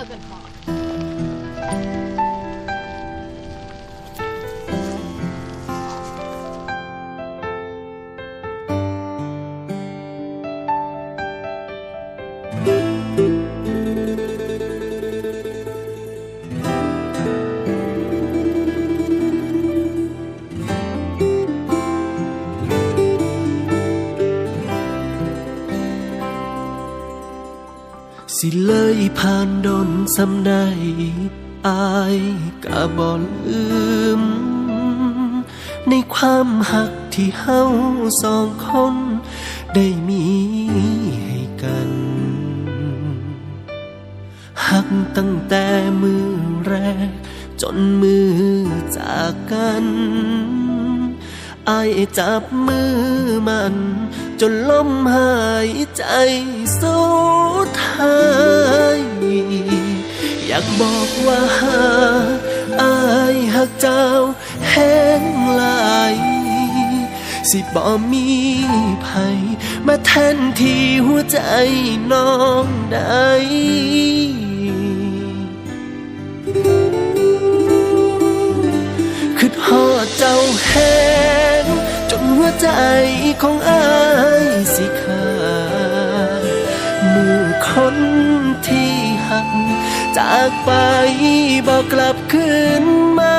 เกินพอสิเลยผ่านดนสำได้อายกะบ่ลืมในความหักที่เฮาสองคนได้มีให้กันหักตั้งแต่มือแรกจนมือจากกันอายจับมือมันจนลมหายใจสุดท้ายอยากบอกว่าอายหักเจ้าแห้งหลายสิบ่มีภัยมาแทนที่หัวใจน้องได้คิดฮอดเจ้าแห้งจนหัวใจของอายสิขาดมือคนที่หักจากไปบอกกลับคืนมา